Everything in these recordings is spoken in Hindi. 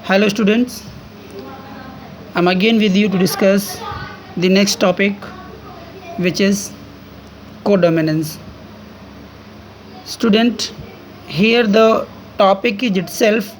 Hello students, I'm again with you to discuss the next topic, which is codominance. Student, here the topic is itself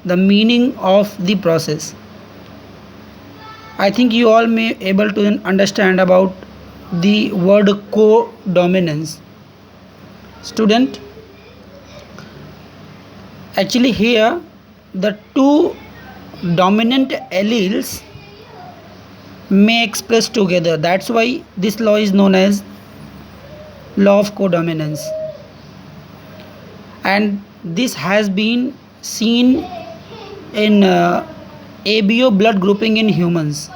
the meaning of the process. I think you all may able to understand about the word codominance. Student, actually here the two dominant alleles may express together. That's why this law is known as law of codominance, and this has been seen in ABO blood grouping in humans.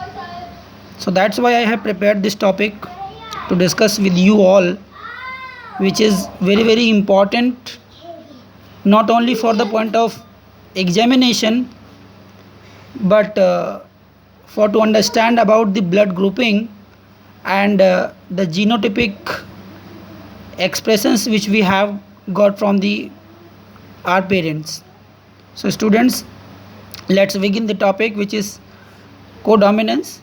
So that's why I have prepared this topic to discuss with you all, which is very important, not only for the point of examination, but for to understand about the blood grouping and the genotypic expressions which we have got from our parents. So students, let's begin the topic, which is codominance.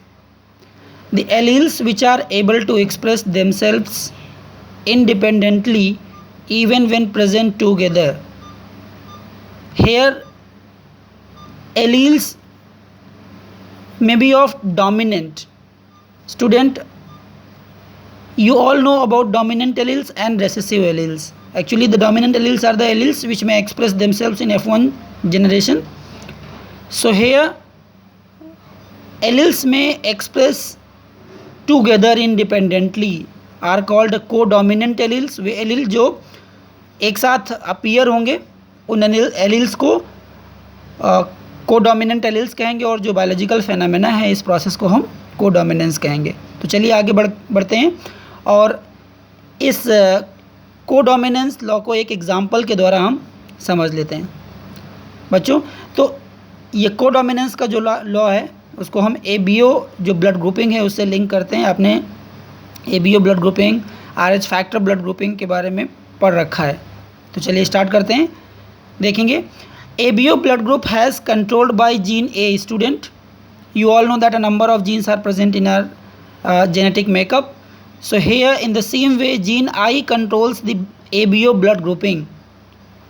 The alleles which are able to express themselves independently even when present together. Here alleles may be of dominant. Student, you all know about dominant alleles and recessive alleles. Actually the dominant alleles are the alleles which may express themselves in F1 generation. So here alleles may express together independently are called codominant alleles. Way allele जो एक साथ अपीयर होंगे उन एलील्स को कोडोमिनेंट एलील्स कहेंगे, और जो बायोलॉजिकल फेनोमेना है इस प्रोसेस को हम कोडोमिनेंस कहेंगे. तो चलिए आगे बढ़ते हैं और इस कोडोमिनेंस लॉ को एक एग्जांपल के द्वारा हम समझ लेते हैं. बच्चों, तो ये कोडोमिनेंस का जो लॉ है उसको हम ABO जो ब्लड ग्रुपिंग है उससे लिंक करते हैं. आपने ABO blood grouping, RH factor blood grouping के बारे में पढ़ रखा है. तो चलिए स्टार्ट करते हैं. देखेंगे ABO blood group has controlled by gene A. Student, you all know that a number of genes are present in our genetic makeup. So here in the same way gene I controls the ABO blood grouping.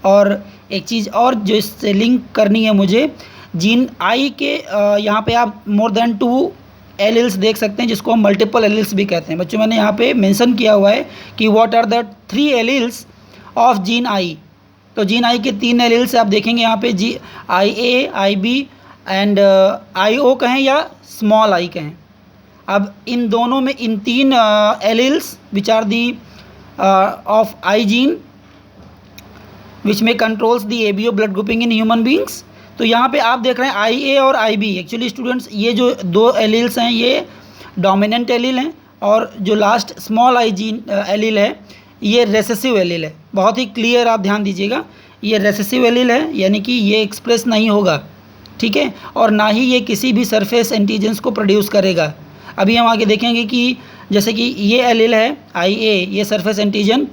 और एक चीज़ और जो इससे लिंक करनी है मुझे, जीन आई के यहाँ पे आप मोर देन 2 एलील्स देख सकते हैं जिसको हम मल्टीपल एलील्स भी कहते हैं. बच्चों, मैंने यहाँ पे मेंशन किया हुआ है कि what are the 3 alleles of gene I. तो जीन आई के 3 एलील्स आप देखेंगे यहाँ पे IA, IB एंड IO कहें या स्मॉल आई कहें. अब इन दोनों में इन 3 alleles which are the of I gene which में controls the ABO blood grouping in human beings. तो यहाँ पे आप देख रहे हैं IA और IB. एक्चुअली स्टूडेंट्स ये जो 2 एलील्स हैं ये डोमिनेंट एलील हैं, और जो last small I gene allele है ये रेसेसिव एलील है. बहुत ही क्लियर आप ध्यान दीजिएगा, ये रेसेसिव एलील है, यानी कि ये एक्सप्रेस नहीं होगा, ठीक है, और ना ही ये किसी भी सरफेस एंटीजेंस को प्रोड्यूस करेगा. अभी हम आगे देखेंगे कि जैसे कि ये एलील है IA, ये सरफेस एंटीजन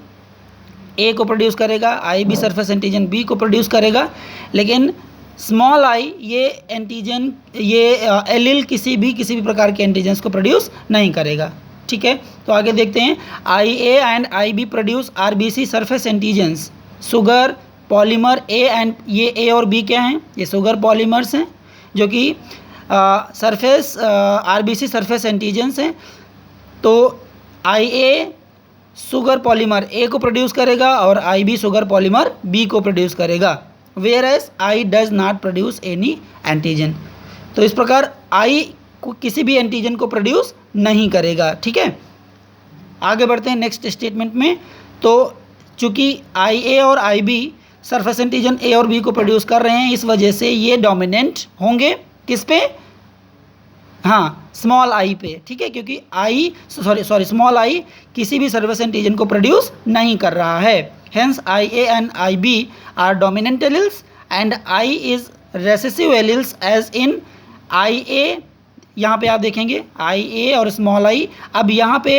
A को प्रोड्यूस करेगा, IB सरफेस एंटीजन B को प्रोड्यूस करेगा, लेकिन स्मॉल आई ये एंटीजन ये एलील किसी भी प्रकार के एंटीजेंस को प्रोड्यूस नहीं करेगा, ठीक है. तो आगे देखते हैं. IA and IB produce RBC surface antigens, sugar polymer A and ये A और B क्या हैं, ये शुगर पॉलीमर्स हैं जो कि सरफेस RBC सरफेस एंटीजेंस हैं. तो IA शुगर पॉलीमर A को प्रोड्यूस करेगा और IB शुगर पॉलीमर B को प्रोड्यूस करेगा, whereas I does not produce any antigen. तो इस प्रकार I को किसी भी एंटीजन को प्रोड्यूस नहीं करेगा, ठीक है. आगे बढ़ते हैं नेक्स्ट स्टेटमेंट में. तो चूँकि IA और IB सरफेस एंटीजन A और B को प्रोड्यूस कर रहे हैं, इस वजह से ये डोमिनेंट होंगे किस पे, हाँ, स्मॉल आई पे, ठीक है, क्योंकि स्मॉल आई किसी भी सरफेस एंटीजन को प्रोड्यूस नहीं कर रहा है. Hence IA and IB are dominant alleles and I is recessive alleles as in IA. यहाँ पे आप देखेंगे IA और स्मॉल आई. अब यहाँ पे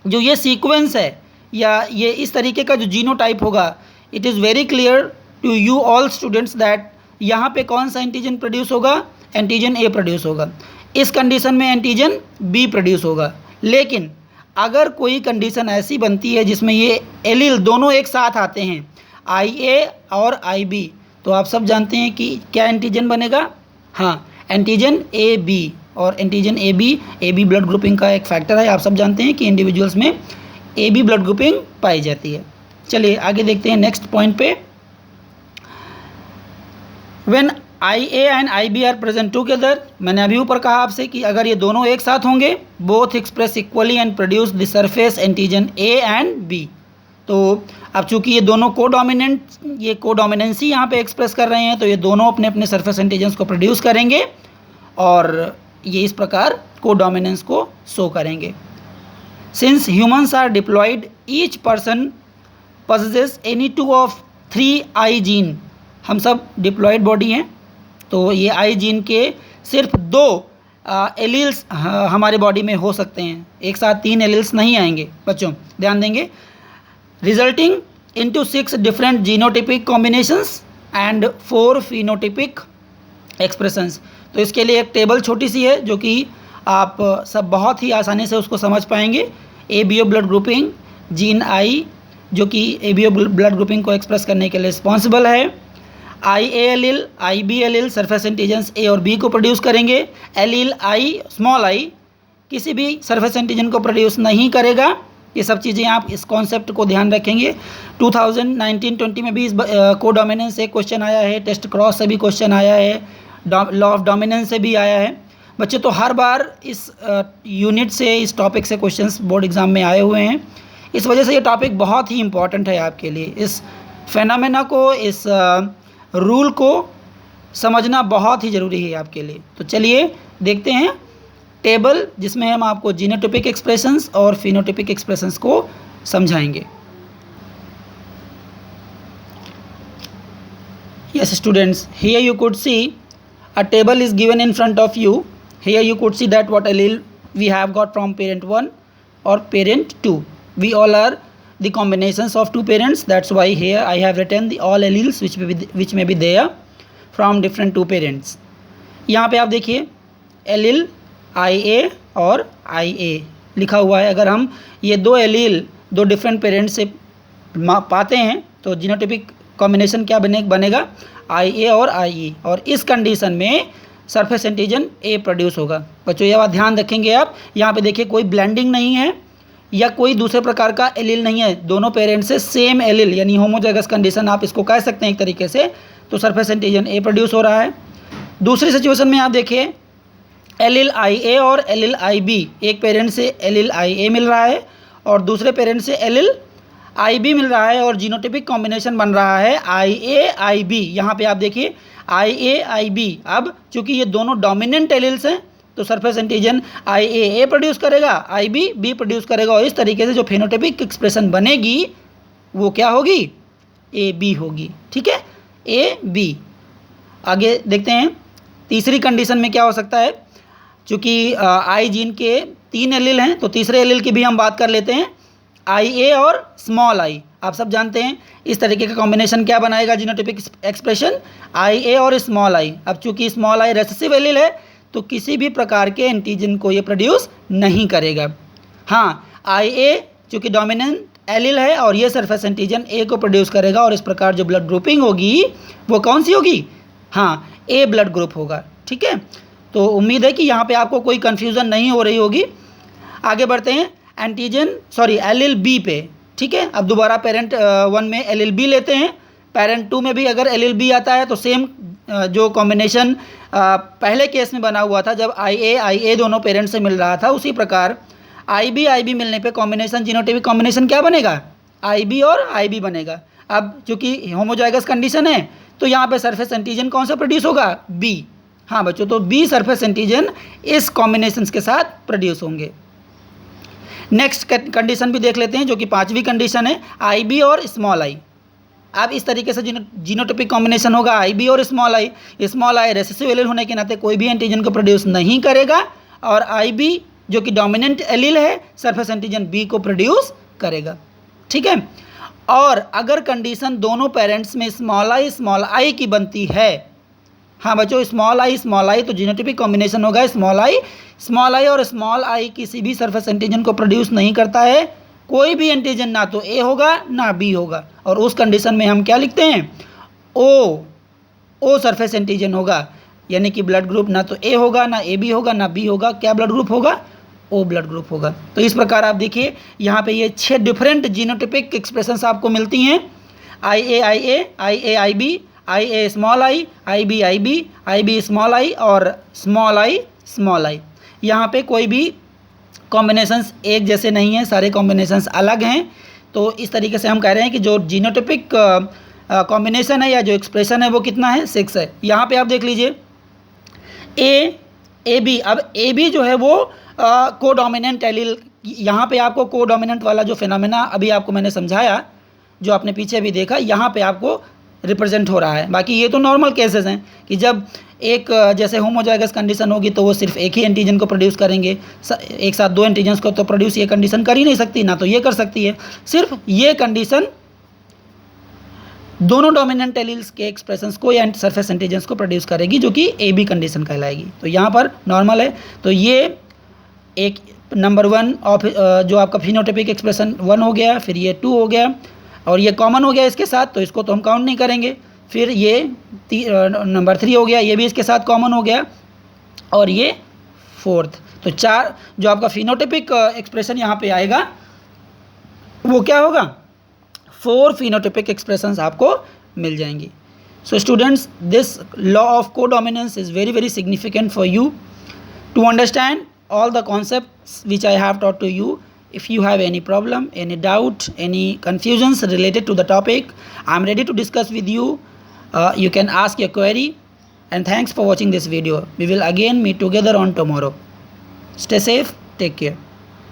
जो ये सीक्वेंस है या ये इस तरीके का जो जीनोटाइप होगा, it is very clear to you all students that यहाँ पे कौन सा एंटीजन प्रोड्यूस होगा, एंटीजन ए प्रोड्यूस होगा। इस कंडीशन में एंटीजन बी प्रोड्यूस होगा। लेकिन अगर कोई कंडीशन ऐसी बनती है जिसमें ये एलील दोनों एक साथ आते हैं, आई ए और आई बी, तो आप सब जानते हैं कि क्या एंटीजन बनेगा, हाँ एंटीजन ए बी। और antigen A B blood grouping का एक फैक्टर है। आप सब जानते हैं कि इंडिविजुअल्स में ए बी ब्लड ग्रुपिंग पाई जाती है। चलिए आगे देखते हैं नेक्स्ट पॉइंट पे। When I A and I B are present together, मैंने अभी ऊपर कहा आपसे कि अगर ये दोनों एक साथ होंगे, both express equally and produce the surface antigen A and B. तो अब चूंकि ये दोनों ये कोडोमिनेंसी यहाँ पे एक्सप्रेस कर रहे हैं, तो ये दोनों अपने अपने सरफेस एंटीजन्स को प्रोड्यूस करेंगे और ये इस प्रकार कोडोमिनेंस को शो करेंगे। Since humans are diploid, each person possesses any two of 3 I gene, हम सब डिप्लॉयड बॉडी हैं, तो ये आई जीन के सिर्फ 2 एलील्स हमारे बॉडी में हो सकते हैं, एक साथ 3 एलील्स नहीं आएंगे बच्चों, ध्यान देंगे। Resulting into 6 different genotypic combinations and 4 phenotypic expressions. तो इसके लिए एक टेबल छोटी सी है जो कि आप सब बहुत ही आसानी से उसको समझ पाएंगे। ABO blood grouping, gene I जो कि एबीओ ब्लड ग्रुपिंग को एक्सप्रेस करने के लिए रिस्पॉन्सिबल है। I A allele, I B allele surface antigens A और बी को प्रोड्यूस करेंगे। एलील आई, स्मॉल आई किसी भी सरफेस एंटीजन को प्रोड्यूस नहीं करेगा। ये सब चीज़ें आप इस कॉन्सेप्ट को ध्यान रखेंगे। 2019-20 में भी इस कोडोमिनेंस से क्वेश्चन आया है, टेस्ट क्रॉस से भी क्वेश्चन आया है, लॉ ऑफ डोमिनेंस से भी आया है बच्चे। तो हर बार इस यूनिट से, इस टॉपिक से क्वेश्चंस बोर्ड एग्ज़ाम में आए हुए हैं। इस वजह से ये टॉपिक बहुत ही इम्पॉर्टेंट है आपके लिए। इस फेनामेना को, इस रूल को समझना बहुत ही ज़रूरी है आपके लिए। तो चलिए देखते हैं टेबल जिसमें हम आपको जीनोटिपिक एक्सप्रेशंस और फिनोटिपिक एक्सप्रेशंस को समझाएंगे। Yes students, here you could see a table is given in front of you. Here you could see that what allele we have got from parent 1 or parent 2. We all are the combinations of 2 parents. That's why here I have written the all alleles which may be there from different 2 parents. यहाँ पे आप देखिए एलील आई ए और आई ए लिखा हुआ है। अगर हम ये 2 एलील 2 डिफरेंट पेरेंट्स से पाते हैं तो जीनोटिपिक कॉम्बिनेशन क्या बनेगा, आई ए और आई ई, और इस कंडीशन में सरफेस एंटीजन ए प्रोड्यूस होगा। बच्चों ये बात ध्यान रखेंगे आप। यहाँ पे देखिए कोई ब्लेंडिंग नहीं है या कोई दूसरे प्रकार का एलील नहीं है, दोनों पेरेंट्स से सेम एलील यानी होमोजाइगस कंडीशन आप इसको कह सकते हैं एक तरीके से। तो सरफेस एंटीजन ए प्रोड्यूस हो रहा है। दूसरी सिचुएशन में आप देखिए एलील आई ए और एलील आई बी, एक पेरेंट से एलील आई ए मिल रहा है और दूसरे पेरेंट से एलील आई बी मिल रहा है और जीनोटिपिक कॉम्बिनेशन बन रहा है आई ए आई बी। यहाँ पे आप देखिए आई ए आई बी। अब चूंकि ये दोनों डोमिनेंट एलील्स हैं तो सरफेस एंटीजन आई ए प्रोड्यूस करेगा, आई बी बी प्रोड्यूस करेगा, और इस तरीके से जो फेनोटाइपिक एक्सप्रेशन बनेगी वो क्या होगी, ए बी होगी। ठीक है, ए बी। आगे देखते हैं तीसरी कंडीशन में क्या हो सकता है। चूँकि आई जीन के 3 एलील हैं तो तीसरे एलील की भी हम बात कर लेते हैं, आई ए और स्मॉल आई। आप सब जानते हैं इस तरीके का कॉम्बिनेशन क्या बनाएगा जीनोटाइपिक एक्सप्रेशन, आई ए और स्मॉल आई। अब चूंकि स्मॉल आई रेसेसिव एलील है तो किसी भी प्रकार के एंटीजन को ये प्रोड्यूस नहीं करेगा। हाँ, आई ए चूँकि डोमिनेंट एलील है और ये सरफेस एंटीजन ए को प्रोड्यूस करेगा, और इस प्रकार जो ब्लड ग्रुपिंग होगी वो कौन सी होगी, हाँ ए ब्लड ग्रुप होगा। ठीक है, तो उम्मीद है कि यहाँ पे आपको कोई कन्फ्यूज़न नहीं हो रही होगी। आगे बढ़ते हैं एलील बी पे। ठीक है, अब दोबारा पेरेंट 1 में एलील बी लेते हैं, पेरेंट 2 में भी अगर एलील बी आता है तो सेम जो कॉम्बिनेशन पहले केस में बना हुआ था जब आई ए दोनों पेरेंट से मिल रहा था, उसी प्रकार आई बी मिलने पे कॉम्बिनेशन जीनोटाइपिक कॉम्बिनेशन क्या बनेगा, आई बी और आई बी बनेगा। अब चूँकि होमोजाइगस कंडीशन है तो यहाँ पे सरफेस एंटीजन कौन सा प्रोड्यूस होगा, बी। हाँ बच्चों, तो बी सरफेस एंटीजन इस कॉम्बिनेशंस के साथ प्रोड्यूस होंगे। नेक्स्ट कंडीशन भी देख लेते हैं जो कि 5वीं कंडीशन है, आई बी और स्मॉल आई। अब इस तरीके से जीनोटाइपिक कॉम्बिनेशन होगा आई बी और small I. Small I recessive allele होने के नाते कोई भी एंटीजन को प्रोड्यूस नहीं करेगा, और आई बी जो कि डोमिनेंट एलील है सरफेस एंटीजन बी को प्रोड्यूस करेगा। ठीक है, और अगर कंडीशन दोनों पेरेंट्स में स्मॉल आई की बनती है हाँ बच्चों, स्मॉल आई तो जीनोटाइपिक कॉम्बिनेशन होगा स्मॉल आई और स्मॉल आई किसी भी सरफेस एंटीजन को प्रोड्यूस नहीं करता है। कोई भी एंटीजन ना तो ए होगा ना बी होगा, और उस कंडीशन में हम क्या लिखते हैं, ओ सरफेस एंटीजन होगा, यानी कि ब्लड ग्रुप ना तो ए होगा ना ए बी होगा ना बी होगा, क्या ब्लड ग्रुप होगा, ओ ब्लड ग्रुप होगा। तो इस प्रकार आप देखिए यहाँ पे ये 6 डिफरेंट जीनोटाइपिक एक्सप्रेशंस आपको मिलती हैं, I A I A small I B small I और स्मॉल आई। यहाँ पे कोई भी कॉम्बिनेशंस एक जैसे नहीं हैं, सारे कॉम्बिनेशंस अलग हैं। तो इस तरीके से हम कह रहे हैं कि जो जीनोटाइपिक कॉम्बिनेशन है या जो एक्सप्रेशन है वो कितना है, 6 है। यहाँ पे आप देख लीजिए ए बी, अब ए बी जो है वो कोडोमिनेंट एलील, यहाँ पे आपको कोडोमिनेंट वाला जो फिनोमेना अभी आपको मैंने समझाया, जो आपने पीछे भी देखा, यहाँ पे आपको रिप्रेजेंट हो रहा है। बाकी ये तो नॉर्मल केसेस हैं कि जब एक जैसे होमोजाइगस कंडीशन होगी तो वो सिर्फ एक ही एंटीजन को प्रोड्यूस करेंगे, एक साथ 2 एंटीजन्स को तो प्रोड्यूस ये कंडीशन कर ही नहीं सकती, ना तो ये कर सकती है। सिर्फ ये कंडीशन दोनों डोमिनेंट एलील्स के एक्सप्रेशंस को या सरफेस एंटीजन्स को प्रोड्यूस करेगी, जो कि ए बी कंडीशन कहलाएगी। तो यहाँ पर नॉर्मल है, तो ये एक नंबर 1 ऑफ जो आपका फिनोटाइपिक एक्सप्रेशन 1 हो गया, फिर ये 2 हो गया और ये कॉमन हो गया इसके साथ, तो इसको तो हम काउंट नहीं करेंगे। फिर ये नंबर 3 हो गया, ये भी इसके साथ कॉमन हो गया, और ये 4th। तो 4 जो आपका फिनोटाइपिक एक्सप्रेशन यहाँ पे आएगा वो क्या होगा, 4 फिनोटाइपिक एक्सप्रेशंस आपको मिल जाएंगी। So students, this law of codominance is very very significant for you to understand all the concepts which I have taught to you. If you have any problem, any doubt, any confusions related to the topic, I am ready to discuss with you. You can ask your query, and thanks for watching this video. We will again meet together on tomorrow. Stay safe, take care.